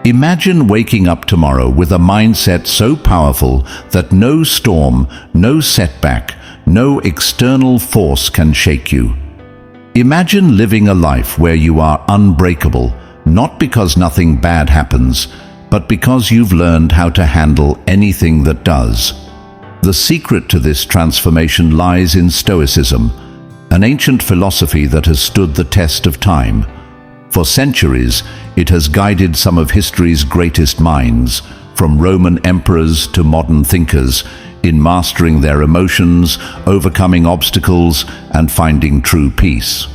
Imagine waking up tomorrow with a mindset so powerful that no storm, no setback, no external force can shake you. Imagine living a life where you are unbreakable, not because nothing bad happens, but because you've learned how to handle anything that does. The secret to this transformation lies in Stoicism, an ancient philosophy that has stood the test of time. For centuries, it has guided some of history's greatest minds, from Roman emperors to modern thinkers, in mastering their emotions, overcoming obstacles, and finding true peace.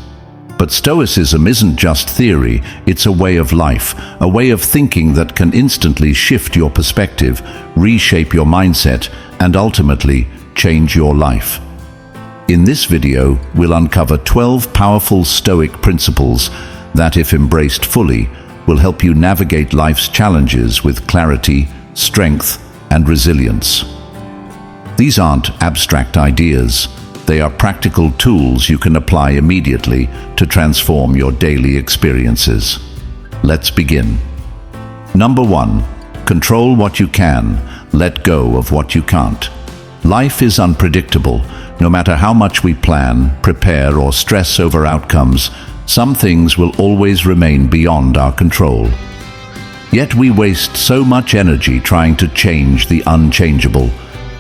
But Stoicism isn't just theory, it's a way of life, a way of thinking that can instantly shift your perspective, reshape your mindset, and ultimately change your life. In this video, we'll uncover 12 powerful Stoic principles that, if embraced fully, will help you navigate life's challenges with clarity, strength, and resilience. These aren't abstract ideas. They are practical tools you can apply immediately to transform your daily experiences. Let's begin. Number 1. Control what you can, let go of what you can't. Life is unpredictable. No matter how much we plan, prepare, or stress over outcomes, some things will always remain beyond our control. Yet we waste so much energy trying to change the unchangeable,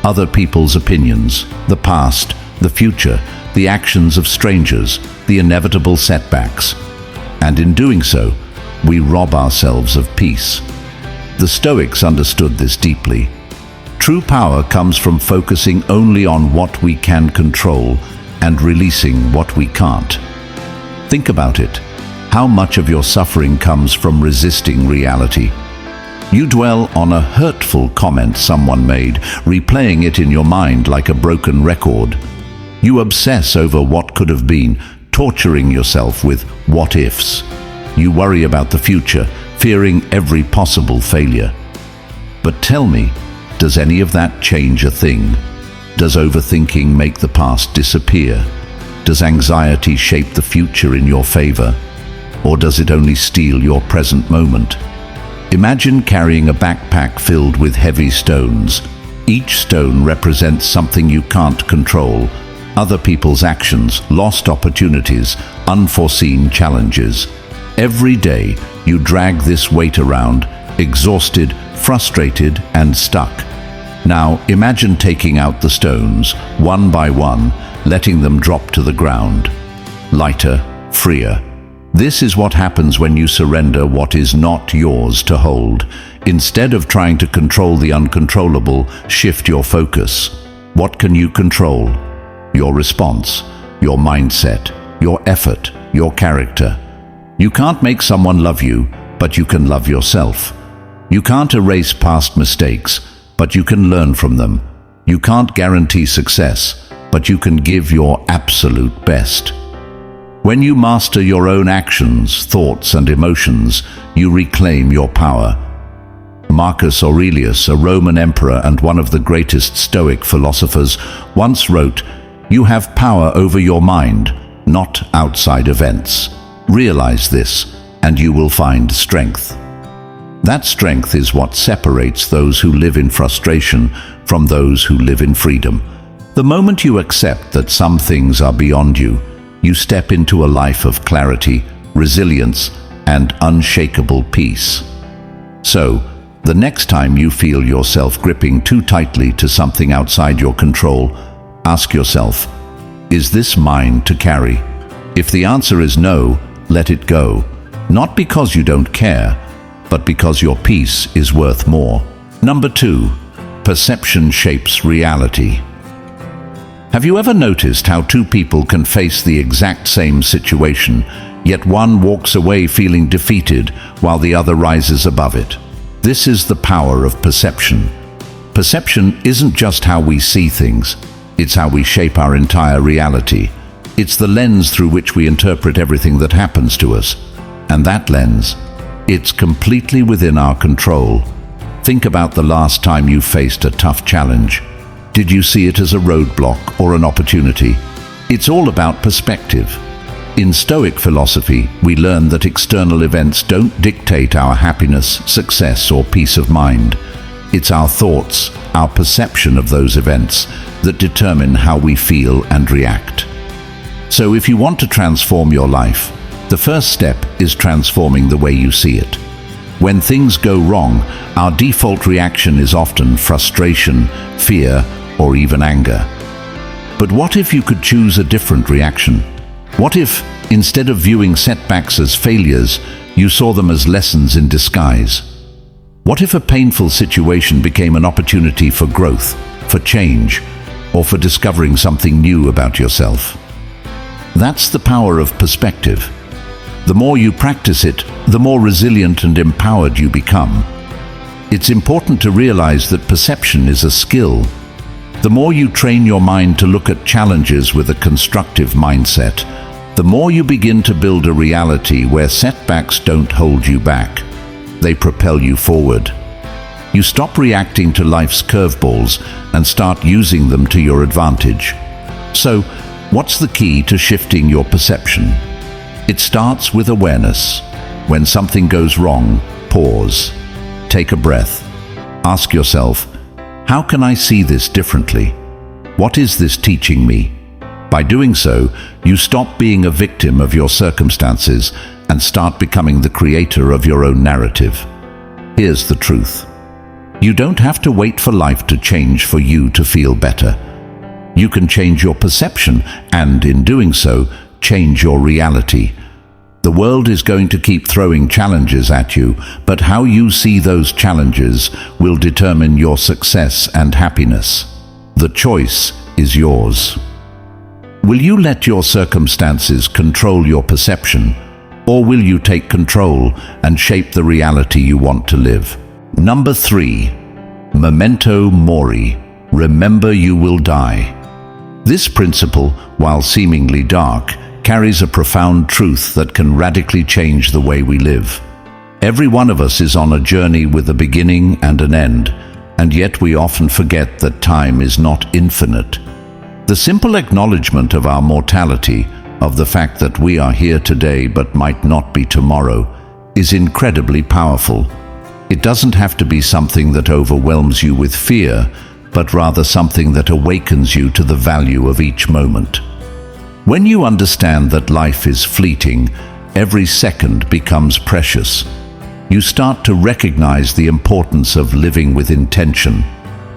other people's opinions, the past, the future, the actions of strangers, the inevitable setbacks. And in doing so, we rob ourselves of peace. The Stoics understood this deeply. True power comes from focusing only on what we can control and releasing what we can't. Think about it. How much of your suffering comes from resisting reality? You dwell on a hurtful comment someone made, replaying it in your mind like a broken record. You obsess over what could have been, torturing yourself with what-ifs. You worry about the future, fearing every possible failure. But tell me, does any of that change a thing? Does overthinking make the past disappear? Does anxiety shape the future in your favor? Or does it only steal your present moment? Imagine carrying a backpack filled with heavy stones. Each stone represents something you can't control. Other people's actions, lost opportunities, unforeseen challenges. Every day, you drag this weight around, exhausted, frustrated, and stuck. Now, imagine taking out the stones, one by one, letting them drop to the ground. Lighter, freer. This is what happens when you surrender what is not yours to hold. Instead of trying to control the uncontrollable, shift your focus. What can you control? Your response, your mindset, your effort, your character. You can't make someone love you, but you can love yourself. You can't erase past mistakes, but you can learn from them. You can't guarantee success, but you can give your absolute best. When you master your own actions, thoughts, and emotions, you reclaim your power. Marcus Aurelius, a Roman emperor and one of the greatest Stoic philosophers, once wrote, "You have power over your mind, not outside events. Realize this, and you will find strength." That strength is what separates those who live in frustration from those who live in freedom. The moment you accept that some things are beyond you, you step into a life of clarity, resilience, and unshakable peace. So, the next time you feel yourself gripping too tightly to something outside your control, ask yourself, is this mine to carry? If the answer is no, let it go. Not because you don't care, but because your peace is worth more. Number 2, perception shapes reality. Have you ever noticed how two people can face the exact same situation, yet one walks away feeling defeated while the other rises above it? This is the power of perception. Perception isn't just how we see things, it's how we shape our entire reality. It's the lens through which we interpret everything that happens to us. And that lens, it's completely within our control. Think about the last time you faced a tough challenge. Did you see it as a roadblock or an opportunity? It's all about perspective. In Stoic philosophy, we learn that external events don't dictate our happiness, success, or peace of mind. It's our thoughts, our perception of those events, that determine how we feel and react. So if you want to transform your life, the first step is transforming the way you see it. When things go wrong, our default reaction is often frustration, fear, or even anger. But what if you could choose a different reaction? What if, instead of viewing setbacks as failures, you saw them as lessons in disguise? What if a painful situation became an opportunity for growth, for change, or for discovering something new about yourself? That's the power of perspective. The more you practice it, the more resilient and empowered you become. It's important to realize that perception is a skill. The more you train your mind to look at challenges with a constructive mindset, the more you begin to build a reality where setbacks don't hold you back. They propel you forward. You stop reacting to life's curveballs and start using them to your advantage. So, what's the key to shifting your perception? It starts with awareness. When something goes wrong, pause. Take a breath. Ask yourself, how can I see this differently? What is this teaching me? By doing so, you stop being a victim of your circumstances and start becoming the creator of your own narrative. Here's the truth. You don't have to wait for life to change for you to feel better. You can change your perception and, in doing so, change your reality. The world is going to keep throwing challenges at you, but how you see those challenges will determine your success and happiness. The choice is yours. Will you let your circumstances control your perception, or will you take control and shape the reality you want to live? Number 3. Memento mori. Remember you will die. This principle, while seemingly dark, carries a profound truth that can radically change the way we live. Every one of us is on a journey with a beginning and an end, and yet we often forget that time is not infinite. The simple acknowledgement of our mortality, of the fact that we are here today but might not be tomorrow, is incredibly powerful. It doesn't have to be something that overwhelms you with fear, but rather something that awakens you to the value of each moment. When you understand that life is fleeting, every second becomes precious. You start to recognize the importance of living with intention,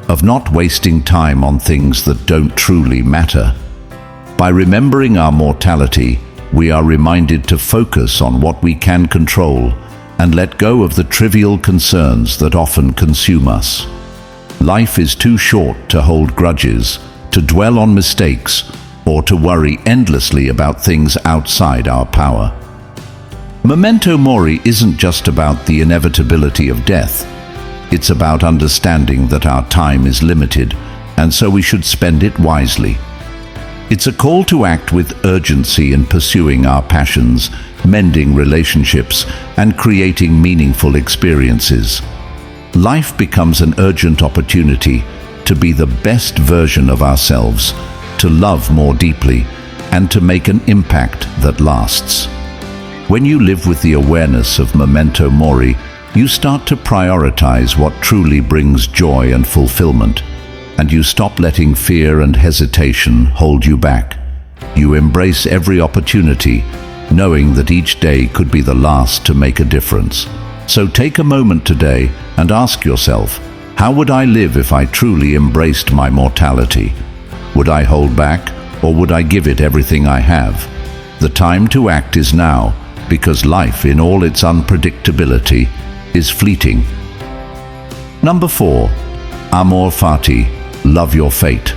of not wasting time on things that don't truly matter. By remembering our mortality, we are reminded to focus on what we can control and let go of the trivial concerns that often consume us. Life is too short to hold grudges, to dwell on mistakes, or to worry endlessly about things outside our power. Memento mori isn't just about the inevitability of death. It's about understanding that our time is limited, and so we should spend it wisely. It's a call to act with urgency in pursuing our passions, mending relationships, and creating meaningful experiences. Life becomes an urgent opportunity to be the best version of ourselves, to love more deeply, and to make an impact that lasts. When you live with the awareness of memento mori, you start to prioritize what truly brings joy and fulfillment, and you stop letting fear and hesitation hold you back. You embrace every opportunity, knowing that each day could be the last to make a difference. So take a moment today and ask yourself, how would I live if I truly embraced my mortality? Would I hold back, or would I give it everything I have? The time to act is now, because life in all its unpredictability is fleeting. Number 4. Amor fati, love your fate.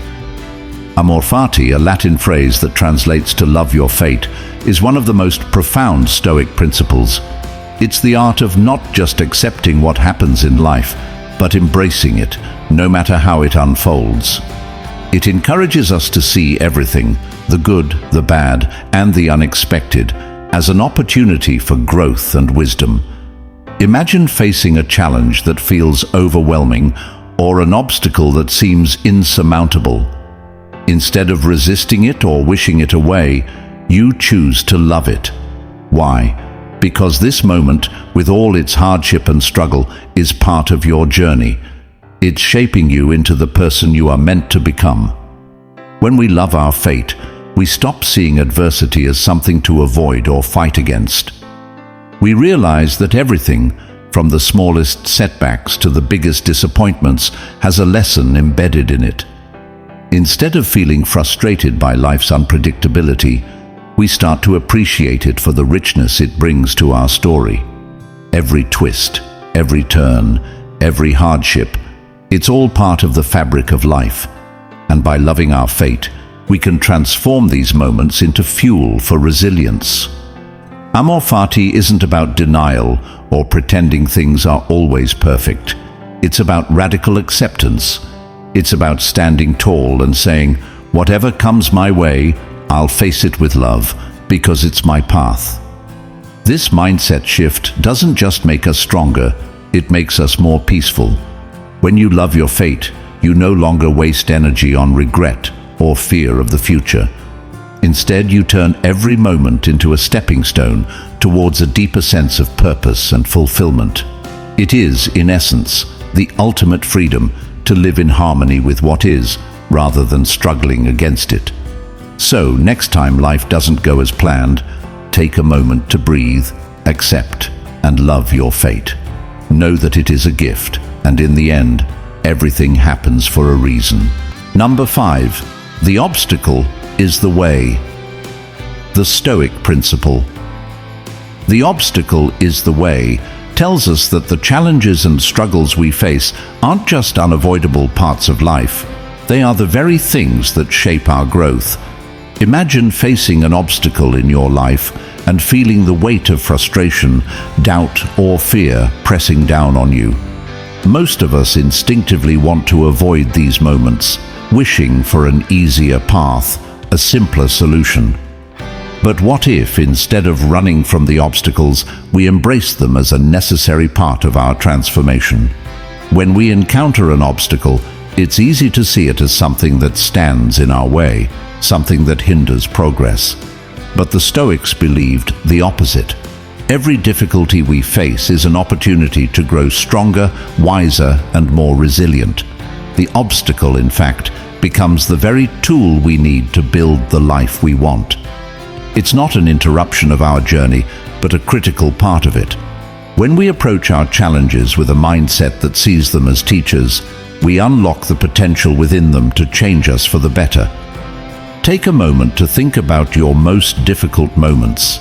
Amor fati, a Latin phrase that translates to love your fate, is one of the most profound Stoic principles. It's the art of not just accepting what happens in life, but embracing it, no matter how it unfolds. It encourages us to see everything, the good, the bad, and the unexpected, as an opportunity for growth and wisdom. Imagine facing a challenge that feels overwhelming or an obstacle that seems insurmountable. Instead of resisting it or wishing it away, you choose to love it. Why? Because this moment, with all its hardship and struggle, is part of your journey. It's shaping you into the person you are meant to become. When we love our fate, we stop seeing adversity as something to avoid or fight against. We realize that everything, from the smallest setbacks to the biggest disappointments, has a lesson embedded in it. Instead of feeling frustrated by life's unpredictability, we start to appreciate it for the richness it brings to our story. Every twist, every turn, every hardship, it's all part of the fabric of life. And by loving our fate, we can transform these moments into fuel for resilience. Amor fati isn't about denial or pretending things are always perfect. It's about radical acceptance. It's about standing tall and saying, whatever comes my way, I'll face it with love, because it's my path. This mindset shift doesn't just make us stronger, it makes us more peaceful. When you love your fate, you no longer waste energy on regret or fear of the future. Instead, you turn every moment into a stepping stone towards a deeper sense of purpose and fulfillment. It is, in essence, the ultimate freedom to live in harmony with what is, rather than struggling against it. So, next time life doesn't go as planned, take a moment to breathe, accept, and love your fate. Know that it is a gift, and in the end, everything happens for a reason. Number 5. The obstacle is the way. The Stoic principle. The obstacle is the way tells us that the challenges and struggles we face aren't just unavoidable parts of life. They are the very things that shape our growth. Imagine facing an obstacle in your life and feeling the weight of frustration, doubt, or fear pressing down on you. Most of us instinctively want to avoid these moments, wishing for an easier path, a simpler solution. But what if, instead of running from the obstacles, we embrace them as a necessary part of our transformation? When we encounter an obstacle, it's easy to see it as something that stands in our way, something that hinders progress. But the Stoics believed the opposite. Every difficulty we face is an opportunity to grow stronger, wiser, and more resilient. The obstacle, in fact, becomes the very tool we need to build the life we want. It's not an interruption of our journey, but a critical part of it. When we approach our challenges with a mindset that sees them as teachers, we unlock the potential within them to change us for the better. Take a moment to think about your most difficult moments,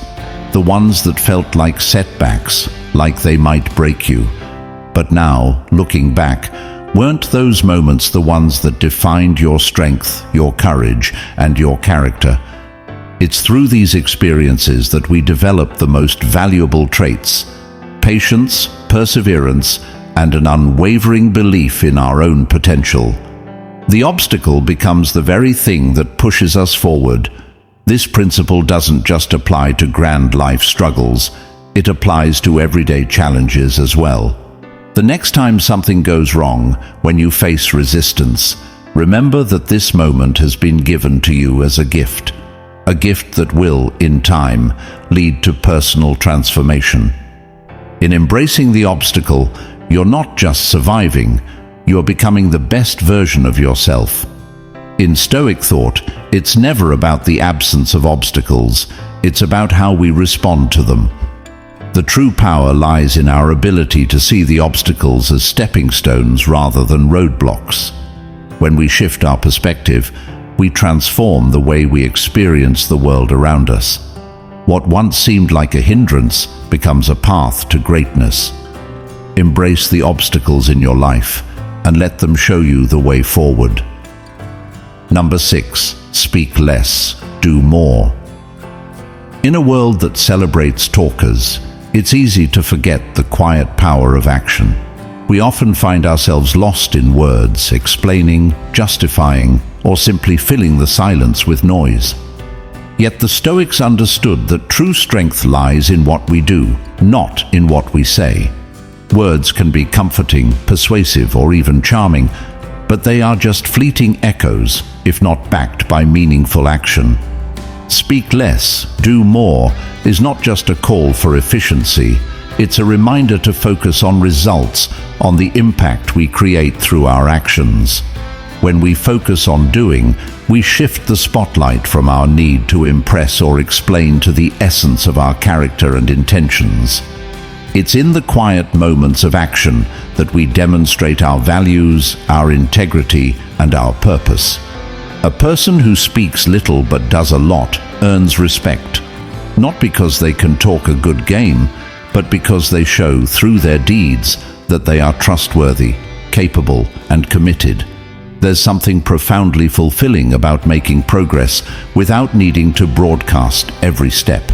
the ones that felt like setbacks, like they might break you. But now, looking back, weren't those moments the ones that defined your strength, your courage, and your character? It's through these experiences that we develop the most valuable traits: patience, perseverance, and an unwavering belief in our own potential. The obstacle becomes the very thing that pushes us forward. This principle doesn't just apply to grand life struggles, it applies to everyday challenges as well. The next time something goes wrong, when you face resistance, remember that this moment has been given to you as a gift that will, in time, lead to personal transformation. In embracing the obstacle, you're not just surviving, you're becoming the best version of yourself. In Stoic thought, it's never about the absence of obstacles, it's about how we respond to them. The true power lies in our ability to see the obstacles as stepping stones rather than roadblocks. When we shift our perspective, we transform the way we experience the world around us. What once seemed like a hindrance becomes a path to greatness. Embrace the obstacles in your life and let them show you the way forward. Number 6. Speak less, do more. In a world that celebrates talkers, it's easy to forget the quiet power of action. We often find ourselves lost in words, explaining, justifying, or simply filling the silence with noise. Yet the Stoics understood that true strength lies in what we do, not in what we say. Words can be comforting, persuasive, or even charming, but they are just fleeting echoes, if not backed by meaningful action. Speak less, do more is not just a call for efficiency. It's a reminder to focus on results, on the impact we create through our actions. When we focus on doing, we shift the spotlight from our need to impress or explain to the essence of our character and intentions. It's in the quiet moments of action that we demonstrate our values, our integrity, and our purpose. A person who speaks little but does a lot earns respect, not because they can talk a good game, but because they show through their deeds that they are trustworthy, capable, and committed. There's something profoundly fulfilling about making progress without needing to broadcast every step.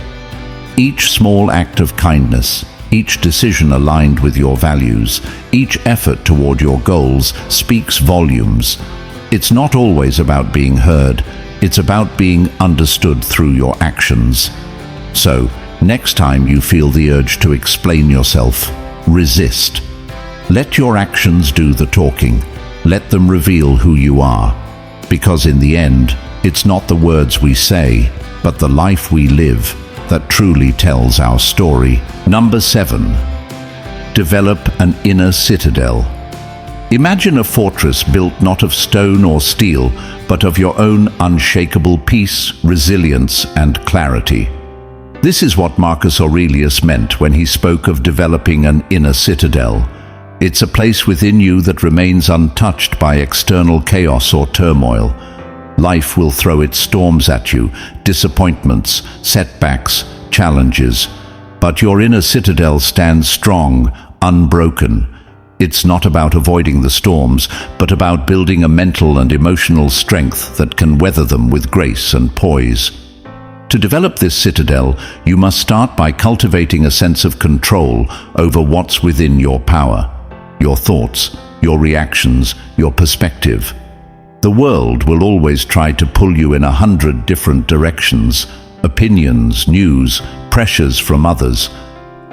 Each small act of kindness, each decision aligned with your values, each effort toward your goals speaks volumes. It's not always about being heard, it's about being understood through your actions. So, next time you feel the urge to explain yourself, resist. Let your actions do the talking. Let them reveal who you are. Because in the end, it's not the words we say, but the life we live that truly tells our story. Number 7. Develop an inner citadel. Imagine a fortress built not of stone or steel, but of your own unshakable peace, resilience, and clarity. This is what Marcus Aurelius meant when he spoke of developing an inner citadel. It's a place within you that remains untouched by external chaos or turmoil. Life will throw its storms at you, disappointments, setbacks, challenges. But your inner citadel stands strong, unbroken. It's not about avoiding the storms, but about building a mental and emotional strength that can weather them with grace and poise. To develop this citadel, you must start by cultivating a sense of control over what's within your power. Your thoughts, your reactions, your perspective. The world will always try to pull you in 100 different directions, opinions, news, pressures from others.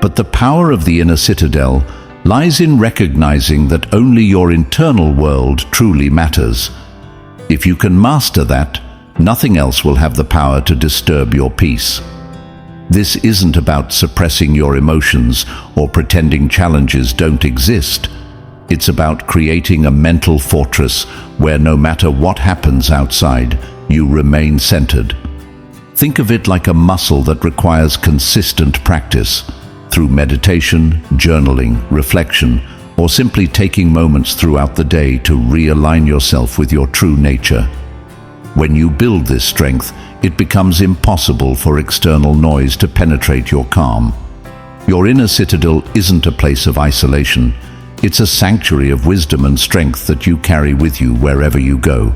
But the power of the inner citadel lies in recognizing that only your internal world truly matters. If you can master that, nothing else will have the power to disturb your peace. This isn't about suppressing your emotions or pretending challenges don't exist. It's about creating a mental fortress where no matter what happens outside, you remain centered. Think of it like a muscle that requires consistent practice through meditation, journaling, reflection, or simply taking moments throughout the day to realign yourself with your true nature. When you build this strength, it becomes impossible for external noise to penetrate your calm. Your inner citadel isn't a place of isolation. It's a sanctuary of wisdom and strength that you carry with you wherever you go.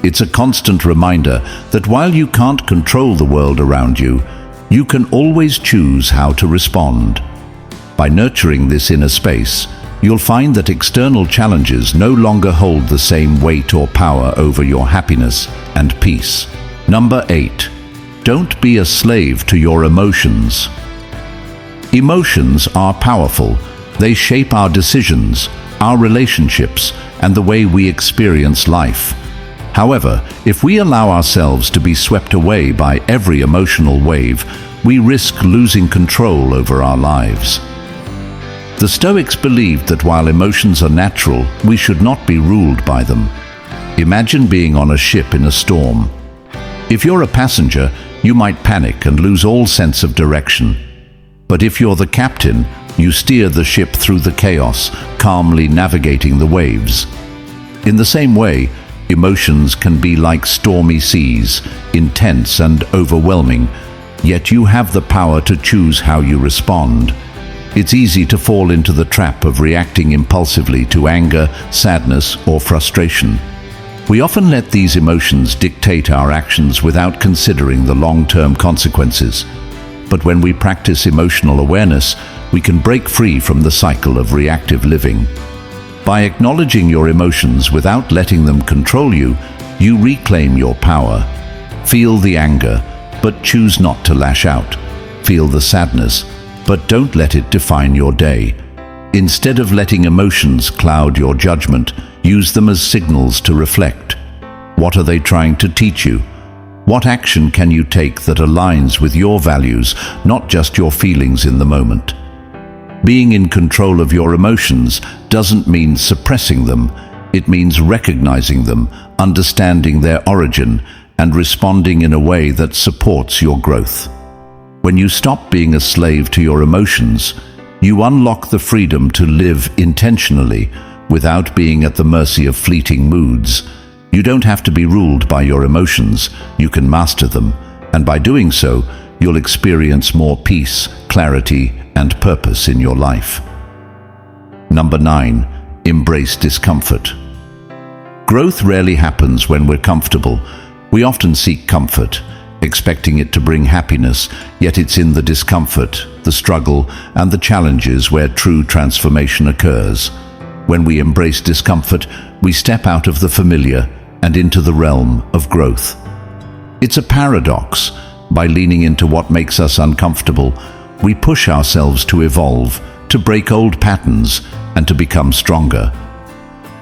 It's a constant reminder that while you can't control the world around you, you can always choose how to respond. By nurturing this inner space, you'll find that external challenges no longer hold the same weight or power over your happiness and peace. Number 8. Don't be a slave to your emotions. Emotions are powerful. They shape our decisions, our relationships, and the way we experience life. However, if we allow ourselves to be swept away by every emotional wave, we risk losing control over our lives. The Stoics believed that while emotions are natural, we should not be ruled by them. Imagine being on a ship in a storm. If you're a passenger, you might panic and lose all sense of direction. But if you're the captain, you steer the ship through the chaos, calmly navigating the waves. In the same way, emotions can be like stormy seas, intense and overwhelming, yet you have the power to choose how you respond. It's easy to fall into the trap of reacting impulsively to anger, sadness, or frustration. We often let these emotions dictate our actions without considering the long-term consequences. But when we practice emotional awareness, we can break free from the cycle of reactive living. By acknowledging your emotions without letting them control you, you reclaim your power. Feel the anger, but choose not to lash out. Feel the sadness, but don't let it define your day. Instead of letting emotions cloud your judgment, use them as signals to reflect. What are they trying to teach you? What action can you take that aligns with your values, not just your feelings in the moment? Being in control of your emotions doesn't mean suppressing them. It means recognizing them, understanding their origin, and responding in a way that supports your growth. When you stop being a slave to your emotions, you unlock the freedom to live intentionally without being at the mercy of fleeting moods. You don't have to be ruled by your emotions, you can master them, and by doing so, you'll experience more peace, clarity, and purpose in your life. Number 9, embrace discomfort. Growth rarely happens when we're comfortable. We often seek comfort, expecting it to bring happiness, yet it's in the discomfort, the struggle, and the challenges where true transformation occurs. When we embrace discomfort, we step out of the familiar and into the realm of growth. It's a paradox. By leaning into what makes us uncomfortable, we push ourselves to evolve, to break old patterns, and to become stronger.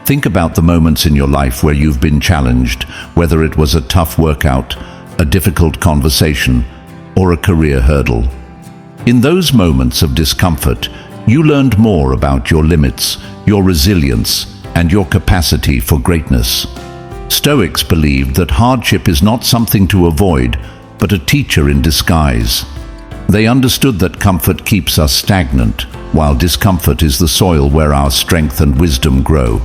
Think about the moments in your life where you've been challenged, whether it was a tough workout, a difficult conversation, or a career hurdle. In those moments of discomfort, you learned more about your limits, your resilience, and your capacity for greatness. Stoics believed that hardship is not something to avoid, but a teacher in disguise. They understood that comfort keeps us stagnant, while discomfort is the soil where our strength and wisdom grow.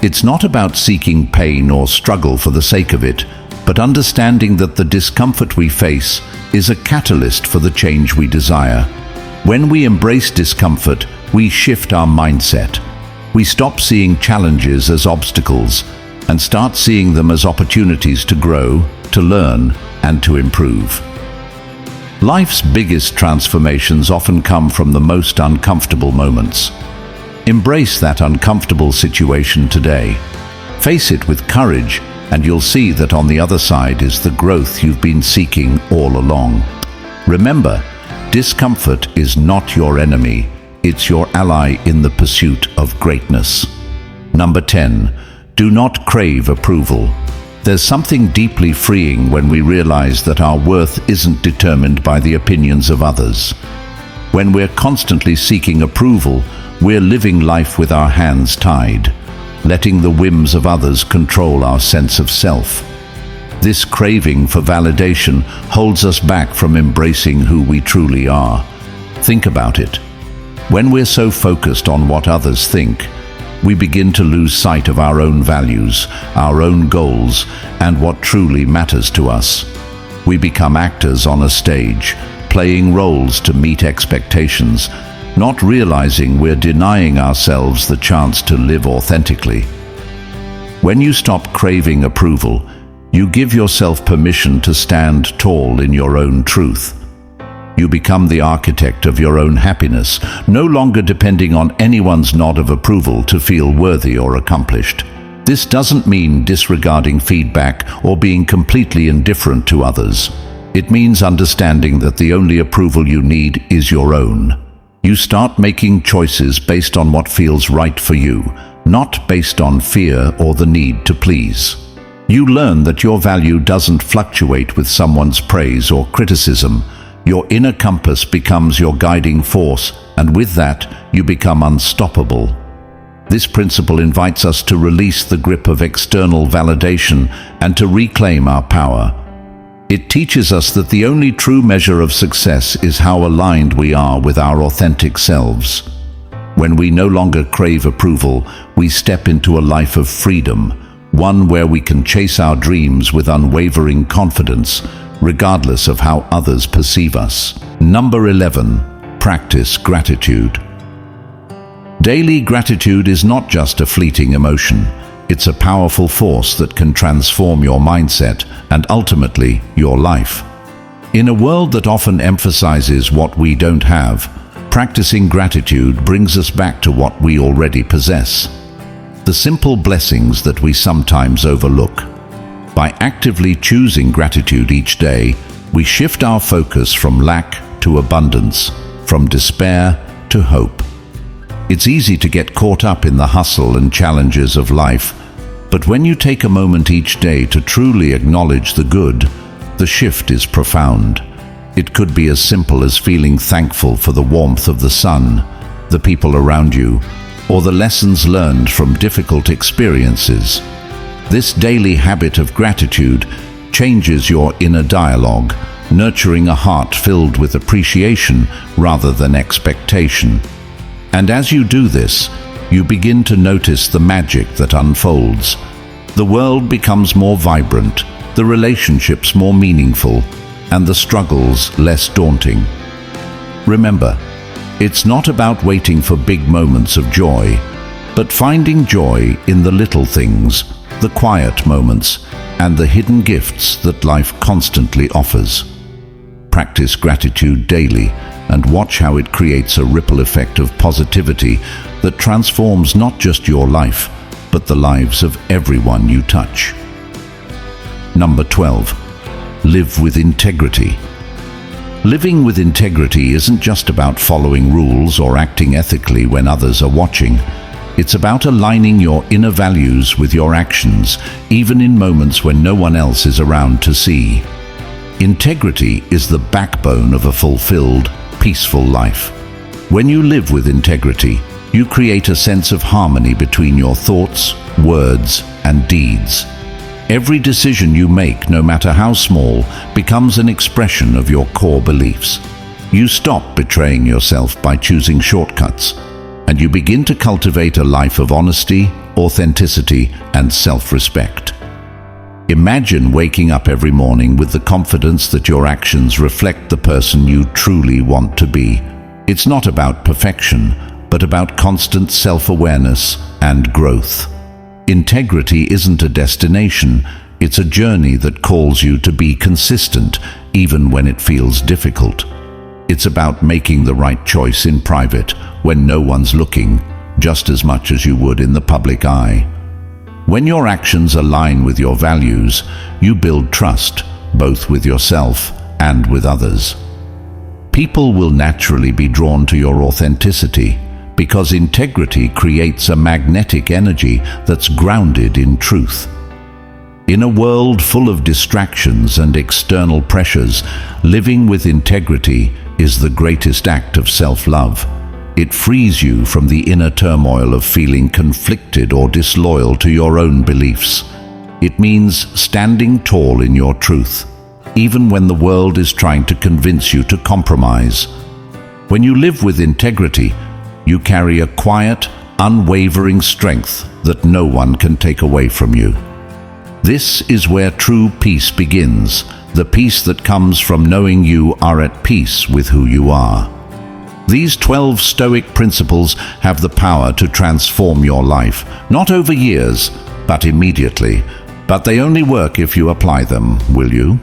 It's not about seeking pain or struggle for the sake of it, but understanding that the discomfort we face is a catalyst for the change we desire. When we embrace discomfort, we shift our mindset. We stop seeing challenges as obstacles and start seeing them as opportunities to grow, to learn, and to improve. Life's biggest transformations often come from the most uncomfortable moments. Embrace that uncomfortable situation today. Face it with courage, and you'll see that on the other side is the growth you've been seeking all along. Remember, discomfort is not your enemy, it's your ally in the pursuit of greatness. Number 10, do not crave approval. There's something deeply freeing when we realize that our worth isn't determined by the opinions of others. When we're constantly seeking approval, we're living life with our hands tied, letting the whims of others control our sense of self. This craving for validation holds us back from embracing who we truly are. Think about it. When we're so focused on what others think, we begin to lose sight of our own values, our own goals, and what truly matters to us. We become actors on a stage, playing roles to meet expectations, not realizing we're denying ourselves the chance to live authentically. When you stop craving approval, you give yourself permission to stand tall in your own truth. You become the architect of your own happiness, no longer depending on anyone's nod of approval to feel worthy or accomplished. This doesn't mean disregarding feedback or being completely indifferent to others. It means understanding that the only approval you need is your own. You start making choices based on what feels right for you, not based on fear or the need to please. You learn that your value doesn't fluctuate with someone's praise or criticism. Your inner compass becomes your guiding force, and with that, you become unstoppable. This principle invites us to release the grip of external validation and to reclaim our power. It teaches us that the only true measure of success is how aligned we are with our authentic selves. When we no longer crave approval, we step into a life of freedom, one where we can chase our dreams with unwavering confidence, regardless of how others perceive us. Number 11, practice gratitude. Daily gratitude is not just a fleeting emotion. It's a powerful force that can transform your mindset and ultimately your life. In a world that often emphasizes what we don't have, practicing gratitude brings us back to what we already possess. The simple blessings that we sometimes overlook. By actively choosing gratitude each day, we shift our focus from lack to abundance, from despair to hope. It's easy to get caught up in the hustle and challenges of life, but when you take a moment each day to truly acknowledge the good, the shift is profound. It could be as simple as feeling thankful for the warmth of the sun, the people around you, or the lessons learned from difficult experiences. This daily habit of gratitude changes your inner dialogue, nurturing a heart filled with appreciation rather than expectation. And as you do this, you begin to notice the magic that unfolds. The world becomes more vibrant, the relationships more meaningful, and the struggles less daunting. Remember, it's not about waiting for big moments of joy, but finding joy in the little things, the quiet moments, and the hidden gifts that life constantly offers. Practice gratitude daily and watch how it creates a ripple effect of positivity that transforms not just your life, but the lives of everyone you touch. Number 12. Live with integrity. Living with integrity isn't just about following rules or acting ethically when others are watching. It's about aligning your inner values with your actions, even in moments when no one else is around to see. Integrity is the backbone of a fulfilled, peaceful life. When you live with integrity, you create a sense of harmony between your thoughts, words, and deeds. Every decision you make, no matter how small, becomes an expression of your core beliefs. You stop betraying yourself by choosing shortcuts, and you begin to cultivate a life of honesty, authenticity, and self-respect. Imagine waking up every morning with the confidence that your actions reflect the person you truly want to be. It's not about perfection, but about constant self-awareness and growth. Integrity isn't a destination, it's a journey that calls you to be consistent, even when it feels difficult. It's about making the right choice in private, when no one's looking, just as much as you would in the public eye. When your actions align with your values, you build trust, both with yourself and with others. People will naturally be drawn to your authenticity, because integrity creates a magnetic energy that's grounded in truth. In a world full of distractions and external pressures, living with integrity is the greatest act of self-love. It frees you from the inner turmoil of feeling conflicted or disloyal to your own beliefs. It means standing tall in your truth, even when the world is trying to convince you to compromise. When you live with integrity, you carry a quiet, unwavering strength that no one can take away from you. This is where true peace begins, the peace that comes from knowing you are at peace with who you are. These 12 Stoic principles have the power to transform your life, not over years, but immediately. But they only work if you apply them, will you?